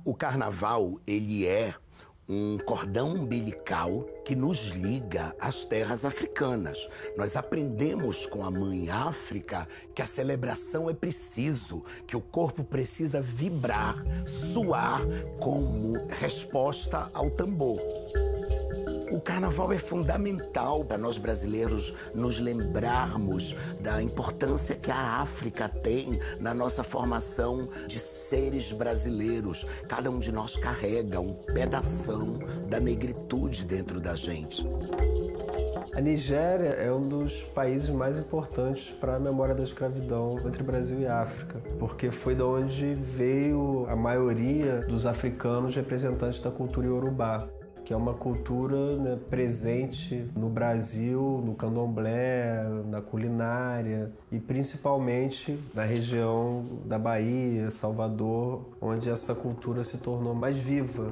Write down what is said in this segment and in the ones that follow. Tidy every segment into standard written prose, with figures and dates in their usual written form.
O carnaval, ele é um cordão umbilical que nos liga às terras africanas. Nós aprendemos com a mãe África que a celebração é preciso, que o corpo precisa vibrar, suar como resposta ao tambor. O carnaval é fundamental para nós brasileiros nos lembrarmos da importância que a África tem na nossa formação de seres brasileiros. Cada um de nós carrega um pedação da negritude dentro da gente. A Nigéria é um dos países mais importantes para a memória da escravidão entre Brasil e África, porque foi de onde veio a maioria dos africanos representantes da cultura iorubá, que é uma cultura, né, presente no Brasil, no candomblé, na culinária e principalmente na região da Bahia, Salvador, onde essa cultura se tornou mais viva.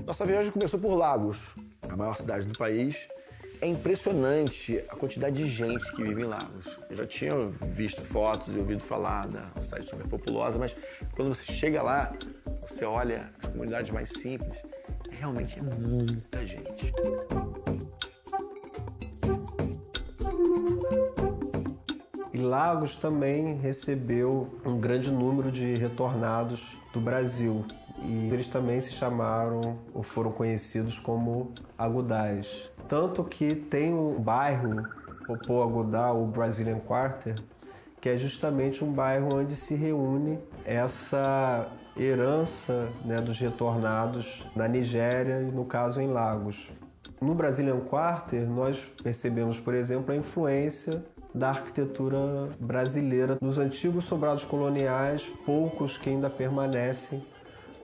Nossa viagem começou por Lagos, a maior cidade do país. É impressionante a quantidade de gente que vive em Lagos. Eu já tinha visto fotos e ouvido falar da cidade super populosa, mas quando você chega lá, você olha as comunidades mais simples, realmente é muita gente. E Lagos também recebeu um grande número de retornados do Brasil. E eles também se chamaram ou foram conhecidos como agudais. Tanto que tem um bairro, Popô Agudá, o Brazilian Quarter, que é justamente um bairro onde se reúne essa herança, né, dos retornados na Nigéria e, no caso, em Lagos. No Brazilian Quarter, nós percebemos, por exemplo, a influência da arquitetura brasileira nos antigos sobrados coloniais, poucos que ainda permanecem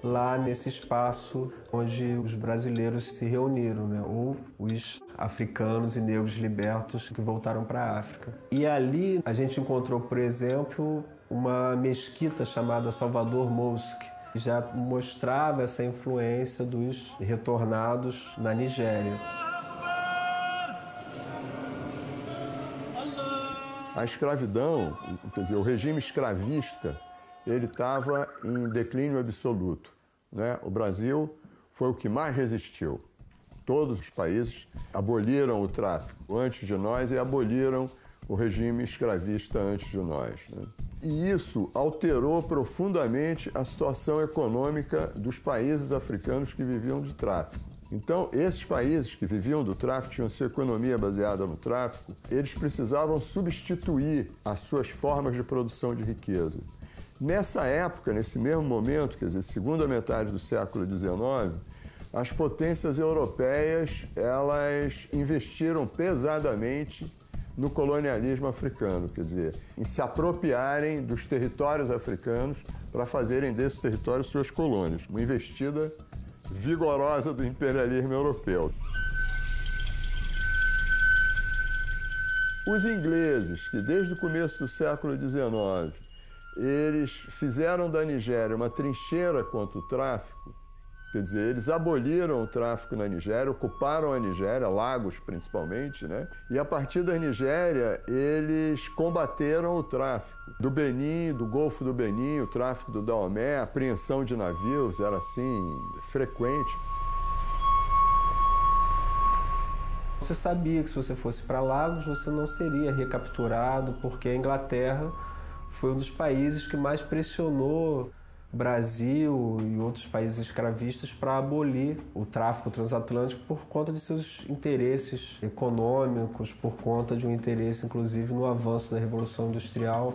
lá nesse espaço onde os brasileiros se reuniram, né? Ou os africanos e negros libertos que voltaram para a África. E ali a gente encontrou, por exemplo, uma mesquita chamada Salvador Mosque, que já mostrava essa influência dos retornados na Nigéria. A escravidão, quer dizer, o regime escravista, ele estava em declínio absoluto, né? O Brasil foi o que mais resistiu. Todos os países aboliram o tráfico antes de nós e aboliram o regime escravista antes de nós, né? E isso alterou profundamente a situação econômica dos países africanos que viviam de tráfico. Então, esses países que viviam do tráfico, tinham sua economia baseada no tráfico, eles precisavam substituir as suas formas de produção de riqueza. Nessa época, nesse mesmo momento, quer dizer, segunda metade do século XIX, as potências europeias, elas investiram pesadamente no colonialismo africano, quer dizer, em se apropriarem dos territórios africanos para fazerem desses territórios suas colônias. Uma investida vigorosa do imperialismo europeu. Os ingleses, que desde o começo do século XIX, eles fizeram da Nigéria uma trincheira contra o tráfico, quer dizer, eles aboliram o tráfico na Nigéria, ocuparam a Nigéria, Lagos principalmente, né? E a partir da Nigéria, eles combateram o tráfico do Benin, do Golfo do Benin, o tráfico do Daomé, a apreensão de navios era assim, frequente. Você sabia que se você fosse para Lagos, você não seria recapturado, porque a Inglaterra foi um dos países que mais pressionou Brasil e outros países escravistas para abolir o tráfico transatlântico por conta de seus interesses econômicos, por conta de um interesse, inclusive, no avanço da Revolução Industrial.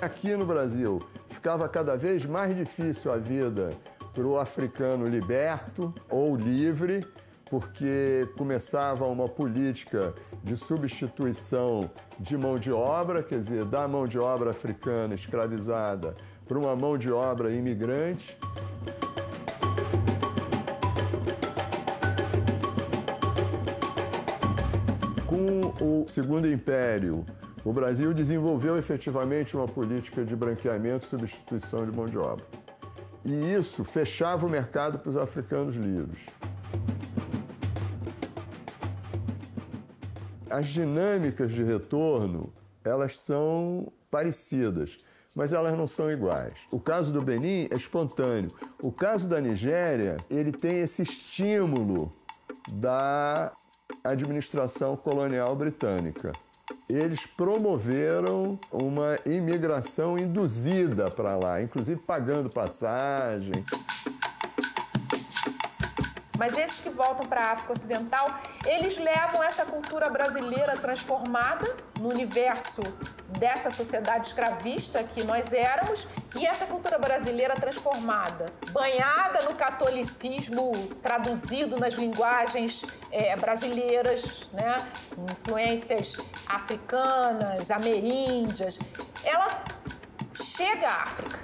Aqui no Brasil, ficava cada vez mais difícil a vida para o africano liberto ou livre, porque começava uma política de substituição de mão de obra, quer dizer, da mão de obra africana escravizada para uma mão de obra imigrante. Com o Segundo Império, o Brasil desenvolveu efetivamente uma política de branqueamento e substituição de mão de obra. E isso fechava o mercado para os africanos livres. As dinâmicas de retorno, elas são parecidas, mas elas não são iguais. O caso do Benin é espontâneo. O caso da Nigéria, ele tem esse estímulo da administração colonial britânica. Eles promoveram uma imigração induzida para lá, inclusive pagando passagem. Mas esses que voltam para a África Ocidental, eles levam essa cultura brasileira transformada no universo dessa sociedade escravista que nós éramos, e essa cultura brasileira transformada, banhada no catolicismo, traduzido nas linguagens brasileiras, né? Influências africanas, ameríndias, ela chega à África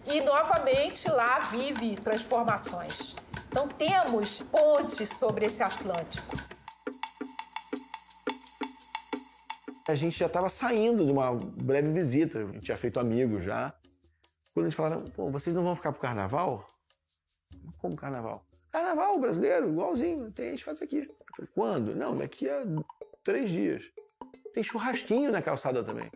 e novamente lá vive transformações. Então temos pontes sobre esse Atlântico. A gente já estava saindo de uma breve visita, a gente tinha feito amigos já. Quando eles falaram, pô, vocês não vão ficar pro carnaval? Como carnaval? Carnaval brasileiro, igualzinho, tem, a gente faz aqui. Eu falei, quando? Não, daqui a 3 dias. Tem churrasquinho na calçada também.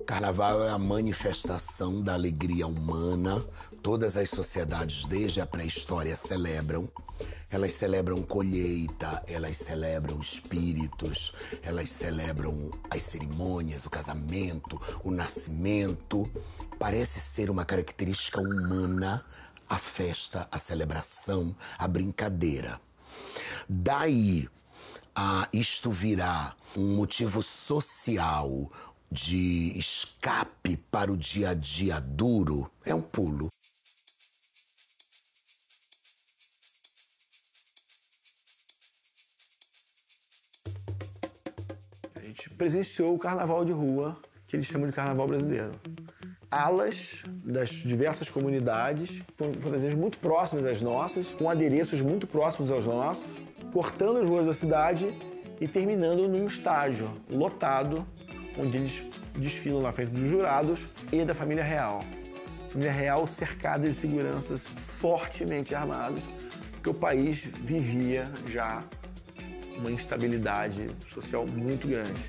Carnaval é a manifestação da alegria humana. Todas as sociedades, desde a pré-história, celebram. Elas celebram colheita, elas celebram espíritos, elas celebram as cerimônias, o casamento, o nascimento. Parece ser uma característica humana a festa, a celebração, a brincadeira. Daí a isto virar um motivo social de escape para o dia a dia duro, é um pulo. A gente presenciou o carnaval de rua, que eles chamam de carnaval brasileiro. Alas das diversas comunidades, com fantasias muito próximas às nossas, com adereços muito próximos aos nossos, cortando as ruas da cidade e terminando num estádio lotado, onde eles desfilam na frente dos jurados e da família real. Família real cercada de seguranças fortemente armados, porque o país vivia já uma instabilidade social muito grande.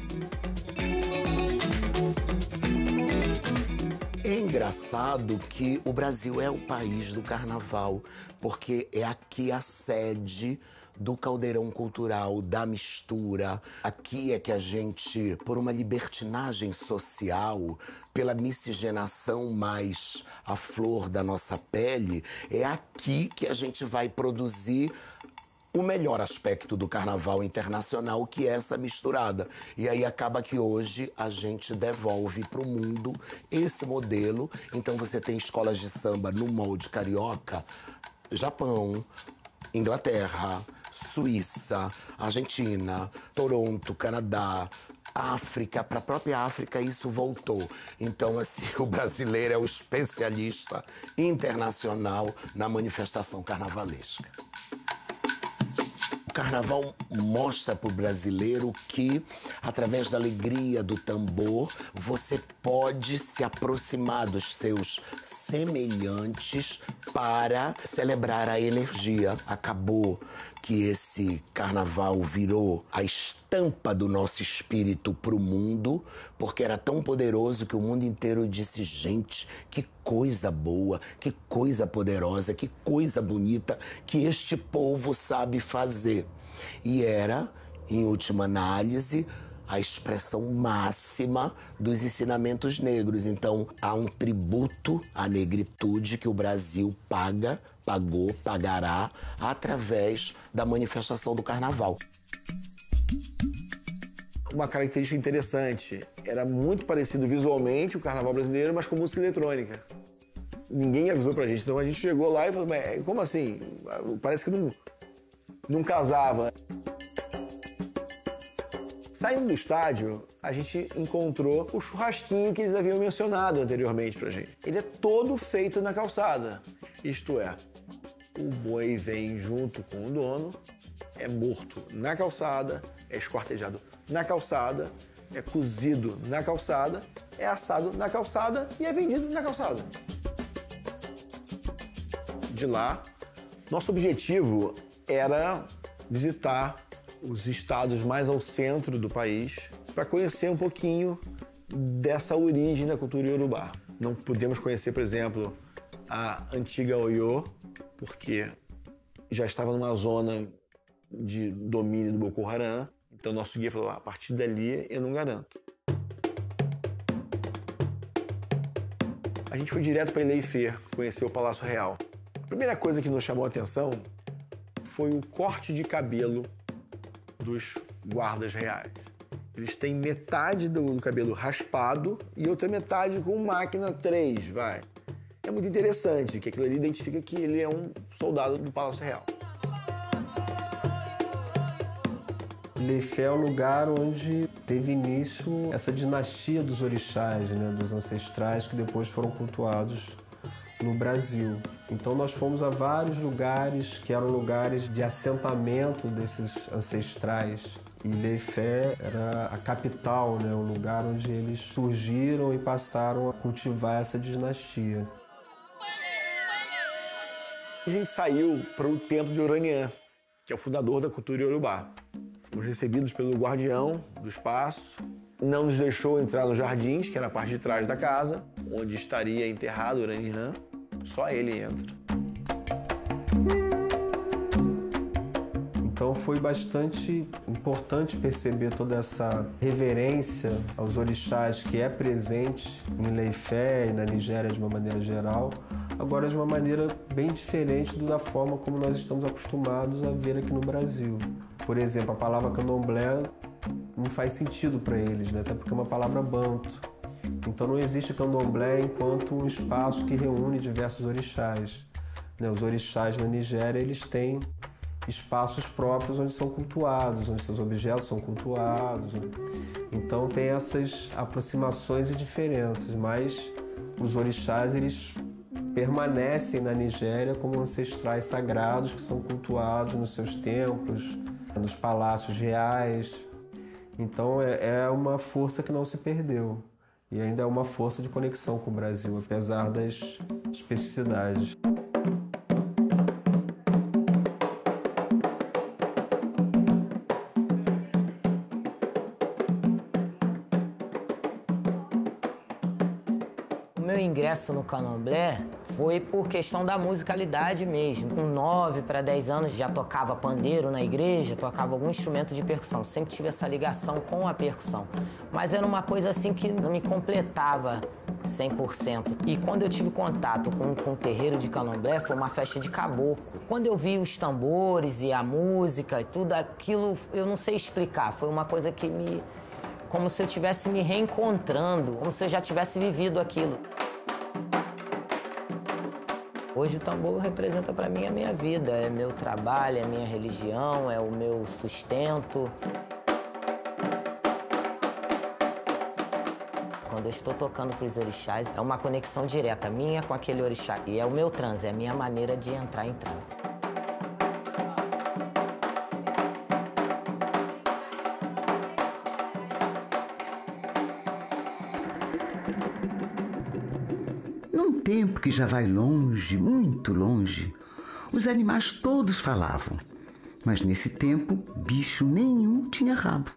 É engraçado que o Brasil é o país do carnaval, porque é aqui a sede do caldeirão cultural, da mistura. Aqui é que a gente, por uma libertinagem social, pela miscigenação mais à flor da nossa pele, é aqui que a gente vai produzir o melhor aspecto do carnaval internacional, que é essa misturada. E aí acaba que hoje a gente devolve para o mundo esse modelo. Então você tem escolas de samba no molde carioca, Japão, Inglaterra, Suíça, Argentina, Toronto, Canadá, África, para a própria África isso voltou. Então, assim, o brasileiro é o especialista internacional na manifestação carnavalesca. O carnaval mostra para o brasileiro que, através da alegria do tambor, você pode se aproximar dos seus semelhantes para celebrar a energia. Acabou que esse carnaval virou a estampa do nosso espírito para o mundo, porque era tão poderoso que o mundo inteiro disse, gente, que coisa boa, que coisa poderosa, que coisa bonita que este povo sabe fazer. E era em última análise, a expressão máxima dos ensinamentos negros. Então, há um tributo à negritude que o Brasil pagou, pagará, através da manifestação do carnaval. Uma característica interessante, era muito parecido visualmente o carnaval brasileiro, mas com música eletrônica. Ninguém avisou pra gente, então a gente chegou lá e falou, mas como assim? Parece que não casava. Saindo do estádio, a gente encontrou o churrasquinho que eles haviam mencionado anteriormente pra gente. Ele é todo feito na calçada, isto é, o boi vem junto com o dono, é morto na calçada, é esquartejado na calçada, é cozido na calçada, é assado na calçada e é vendido na calçada. De lá, nosso objetivo era visitar os estados mais ao centro do país para conhecer um pouquinho dessa origem da cultura iorubá. Não pudemos conhecer, por exemplo, a antiga Oiô, porque já estava numa zona de domínio do Boko Haram. Então, nosso guia falou, a partir dali eu não garanto. A gente foi direto para Ileifê, conhecer o Palácio Real. A primeira coisa que nos chamou a atenção foi o corte de cabelo dos guardas reais. Eles têm metade do cabelo raspado e outra metade com máquina 3, vai. É muito interessante, que aquilo ali identifica que ele é um soldado do Palácio Real. Ileifé é o lugar onde teve início essa dinastia dos orixás, né, dos ancestrais que depois foram cultuados no Brasil. Então nós fomos a vários lugares que eram lugares de assentamento desses ancestrais. Ileifé era a capital, né, o lugar onde eles surgiram e passaram a cultivar essa dinastia. A gente saiu para o templo de Oranian, que é o fundador da cultura iorubá. Fomos recebidos pelo guardião do espaço, não nos deixou entrar nos jardins, que era a parte de trás da casa, onde estaria enterrado Oranian. Só ele entra. Então foi bastante importante perceber toda essa reverência aos orixás que é presente em Ileifé e na Nigéria de uma maneira geral, agora de uma maneira bem diferente da forma como nós estamos acostumados a ver aqui no Brasil. Por exemplo, a palavra candomblé não faz sentido para eles, né? Até porque é uma palavra banto. Então não existe candomblé enquanto um espaço que reúne diversos orixás. Os orixás na Nigéria, eles têm espaços próprios onde são cultuados, onde seus objetos são cultuados. Então tem essas aproximações e diferenças, mas os orixás, eles permanecem na Nigéria como ancestrais sagrados que são cultuados nos seus templos, nos palácios reais. Então é uma força que não se perdeu. E ainda é uma força de conexão com o Brasil, apesar das especificidades. O meu ingresso no candomblé foi por questão da musicalidade mesmo. Com 9 para 10 anos já tocava pandeiro na igreja, tocava algum instrumento de percussão. Sempre tive essa ligação com a percussão. Mas era uma coisa assim que não me completava 100%. E quando eu tive contato com o terreiro de candomblé, foi uma festa de caboclo. Quando eu vi os tambores e a música e tudo aquilo, eu não sei explicar. Foi uma coisa que como se eu estivesse me reencontrando, como se eu já tivesse vivido aquilo. Hoje o tambor representa para mim a minha vida, é meu trabalho, é minha religião, é o meu sustento. Quando eu estou tocando para os orixás, é uma conexão direta minha com aquele orixá. E é o meu transe, é a minha maneira de entrar em transe. Num tempo que já vai longe, muito longe, os animais todos falavam. Mas nesse tempo, bicho nenhum tinha rabo.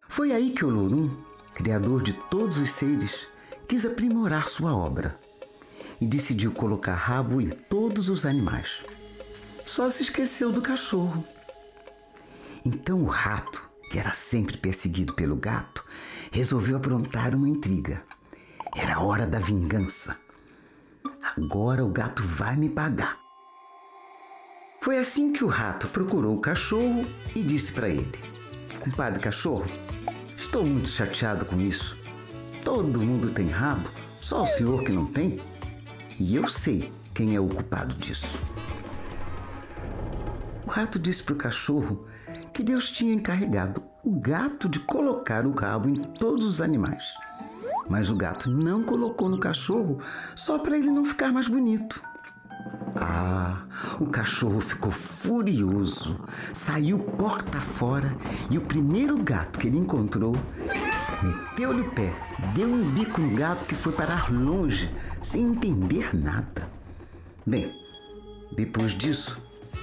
Foi aí que Olorum, criador de todos os seres, quis aprimorar sua obra e decidiu colocar rabo em todos os animais. Só se esqueceu do cachorro. Então o rato, que era sempre perseguido pelo gato, resolveu aprontar uma intriga. Era a hora da vingança. Agora o gato vai me pagar. Foi assim que o rato procurou o cachorro e disse para ele: compadre cachorro, estou muito chateado com isso. Todo mundo tem rabo, só o senhor que não tem. E eu sei quem é o culpado disso. O rato disse para o cachorro que Deus tinha encarregado o gato de colocar o rabo em todos os animais. Mas o gato não colocou no cachorro só para ele não ficar mais bonito. O cachorro ficou furioso, saiu porta fora e o primeiro gato que ele encontrou meteu-lhe o pé, deu um bico no gato que foi parar longe, sem entender nada. Bem, depois disso,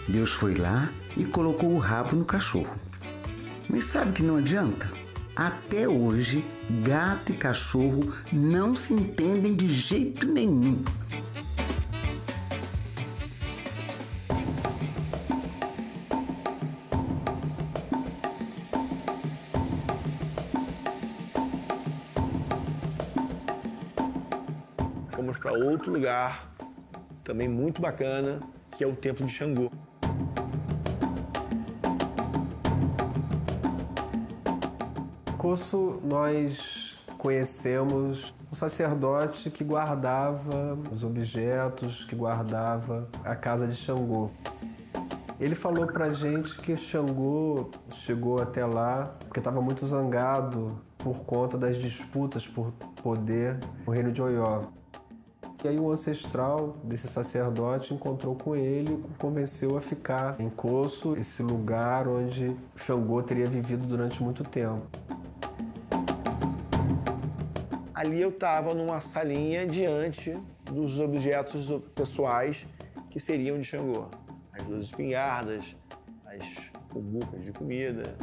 Deus foi lá e colocou o rabo no cachorro. Mas sabe que não adianta? Até hoje, gato e cachorro não se entendem de jeito nenhum. Fomos para outro lugar, também muito bacana, que é o Templo de Xangô. Coço, nós conhecemos um sacerdote que guardava os objetos, que guardava a casa de Xangô. Ele falou pra gente que Xangô chegou até lá porque estava muito zangado por conta das disputas por poder no reino de Oió. E aí o ancestral desse sacerdote encontrou com ele e o convenceu a ficar em Coço, esse lugar onde Xangô teria vivido durante muito tempo. Ali eu estava numa salinha diante dos objetos pessoais que seriam de Xangô. As 2 espingardas, as cumbucas de comida.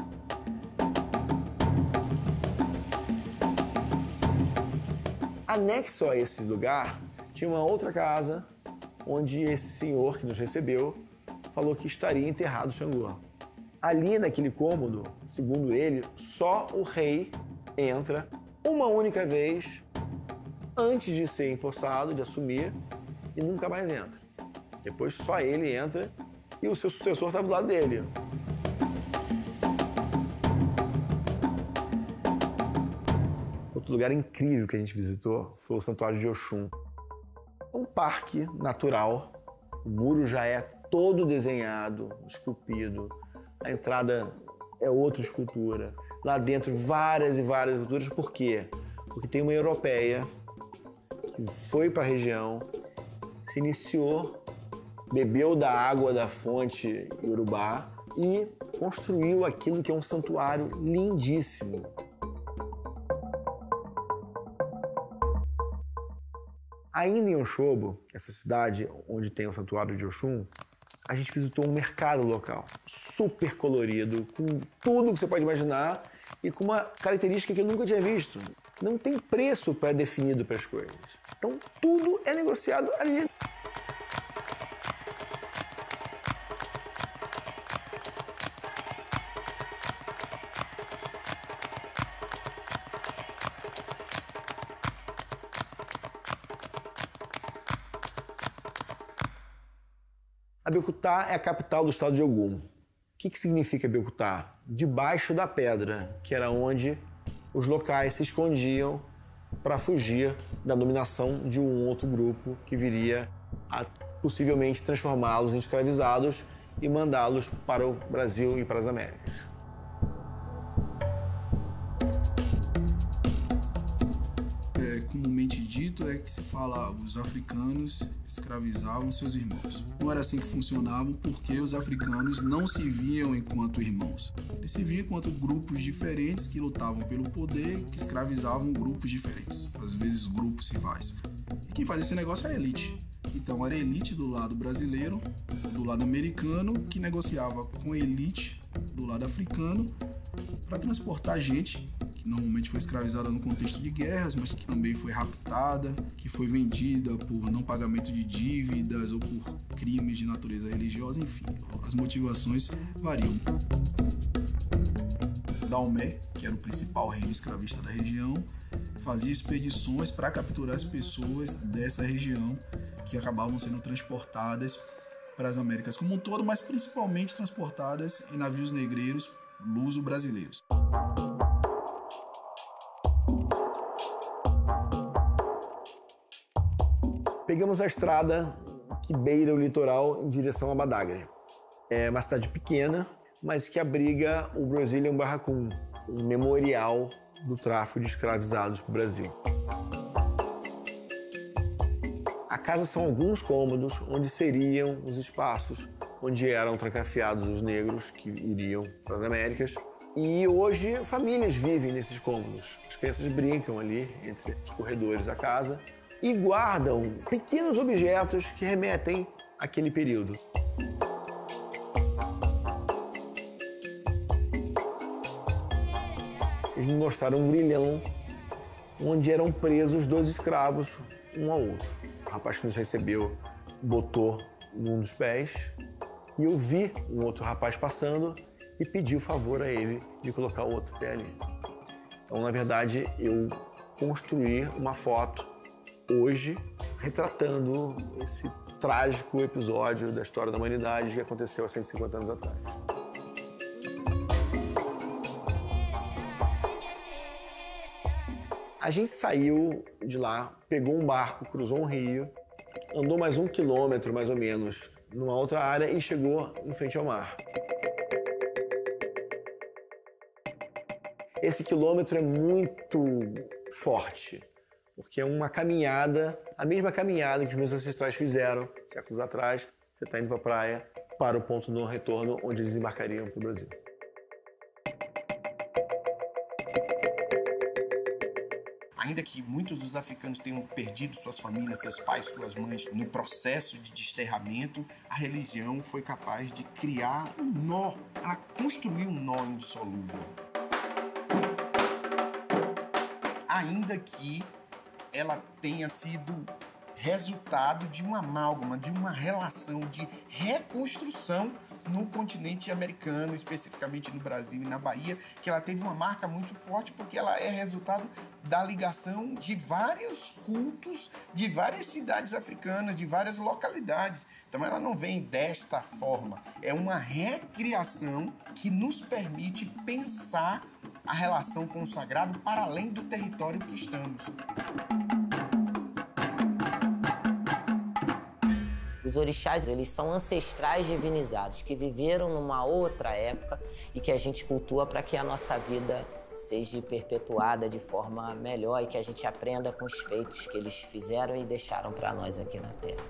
Anexo a esse lugar, tinha uma outra casa onde esse senhor que nos recebeu falou que estaria enterrado Xangô. Ali naquele cômodo, segundo ele, só o rei entra uma única vez antes de ser empossado, de assumir, e nunca mais entra. Depois só ele entra e o seu sucessor está do lado dele. Outro lugar incrível que a gente visitou foi o Santuário de Oxum. É um parque natural, o muro já é todo desenhado, esculpido, a entrada é outra escultura. Lá dentro, várias e várias esculturas. Por quê? Porque tem uma europeia que foi para a região, se iniciou, bebeu da água da fonte Iorubá e construiu aquilo que é um santuário lindíssimo. Ainda em Oxobo, essa cidade onde tem o Santuário de Oxum, a gente visitou um mercado local, super colorido, com tudo que você pode imaginar e com uma característica que eu nunca tinha visto. Não tem preço pré-definido para as coisas. Então, tudo é negociado ali. Abeokuta é a capital do estado de Ogum. O que significa Abeokuta? Debaixo da pedra, que era onde os locais se escondiam para fugir da dominação de um outro grupo que viria a possivelmente transformá-los em escravizados e mandá-los para o Brasil e para as Américas. Comumente dito é que se fala os africanos escravizavam seus irmãos. Não era assim que funcionavam porque os africanos não se viam enquanto irmãos. Eles se viam enquanto grupos diferentes que lutavam pelo poder, que escravizavam grupos diferentes, às vezes grupos rivais. E quem fazia esse negócio era a elite. Então era a elite do lado brasileiro, do lado americano, que negociava com a elite do lado africano para transportar gente que normalmente foi escravizada no contexto de guerras, mas que também foi raptada, que foi vendida por não pagamento de dívidas ou por crimes de natureza religiosa, enfim, as motivações variam. Daomé, que era o principal reino escravista da região, fazia expedições para capturar as pessoas dessa região que acabavam sendo transportadas para as Américas como um todo, mas principalmente transportadas em navios negreiros luso-brasileiros. Pegamos a estrada que beira o litoral em direção a Badagry. É uma cidade pequena, mas que abriga o Brazilian Barracão, um memorial do tráfico de escravizados para o Brasil. A casa são alguns cômodos onde seriam os espaços onde eram trancafiados os negros que iriam para as Américas. E hoje famílias vivem nesses cômodos. As crianças brincam ali entre os corredores da casa e guardam pequenos objetos que remetem àquele período. Eles me mostraram um grilhão onde eram presos 2 escravos, um ao outro. O rapaz que nos recebeu botou num dos pés e eu vi um outro rapaz passando e pedi o favor a ele de colocar o outro pé ali. Então, na verdade, eu construí uma foto hoje retratando esse trágico episódio da história da humanidade que aconteceu há 150 anos atrás. A gente saiu de lá, pegou um barco, cruzou um rio, andou mais 1 quilômetro, mais ou menos, numa outra área e chegou em frente ao mar. Esse quilômetro é muito forte, porque é uma caminhada, a mesma caminhada que os meus ancestrais fizeram séculos atrás. Você está indo para a praia, para o ponto de não retorno, onde eles embarcariam para o Brasil. Ainda que muitos dos africanos tenham perdido suas famílias, seus pais, suas mães, no processo de desterramento, a religião foi capaz de criar um nó, ela construiu um nó indissolúvel. Ainda que ela tenha sido resultado de uma amálgama, de uma relação de reconstrução no continente americano, especificamente no Brasil e na Bahia, que ela teve uma marca muito forte porque ela é resultado da ligação de vários cultos, de várias cidades africanas, de várias localidades. Então ela não vem desta forma, é uma recriação que nos permite pensar a relação com o sagrado para além do território que estamos. Os orixás, eles são ancestrais divinizados que viveram numa outra época e que a gente cultua para que a nossa vida seja perpetuada de forma melhor e que a gente aprenda com os feitos que eles fizeram e deixaram para nós aqui na Terra.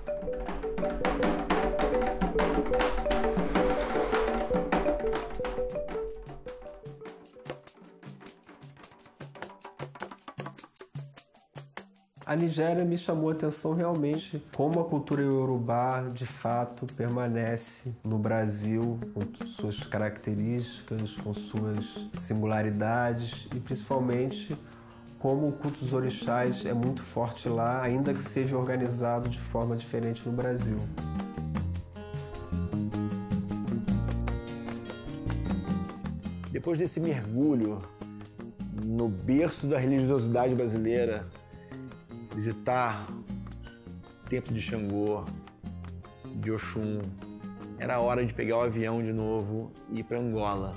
A Nigéria me chamou a atenção realmente como a cultura iorubá, de fato, permanece no Brasil, com suas características, com suas singularidades e, principalmente, como o culto dos orixás é muito forte lá, ainda que seja organizado de forma diferente no Brasil. Depois desse mergulho no berço da religiosidade brasileira, visitar o templo de Xangô, de Oxum, era hora de pegar o avião de novo e ir para Angola.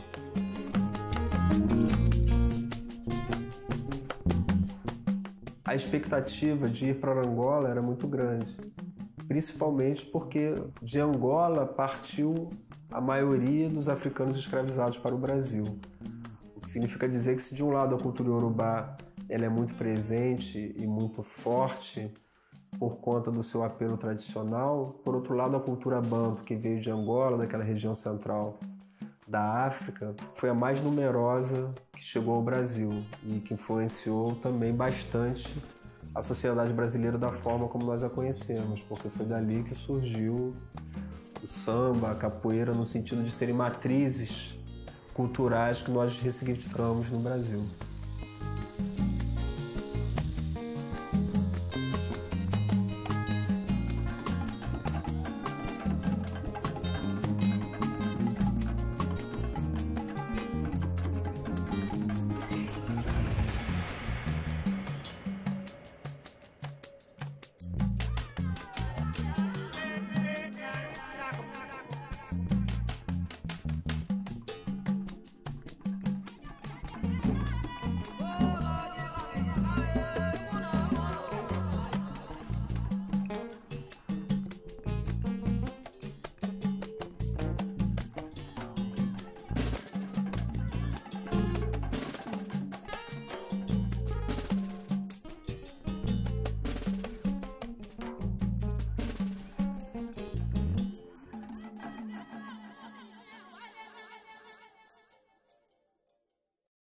A expectativa de ir para Angola era muito grande, principalmente porque de Angola partiu a maioria dos africanos escravizados para o Brasil. O que significa dizer que se de um lado a cultura iorubá ela é muito presente e muito forte por conta do seu apelo tradicional, por outro lado a cultura banto, que veio de Angola, daquela região central da África, foi a mais numerosa que chegou ao Brasil e que influenciou também bastante a sociedade brasileira da forma como nós a conhecemos, porque foi dali que surgiu o samba, a capoeira, no sentido de serem matrizes culturais que nós ressignificamos no Brasil.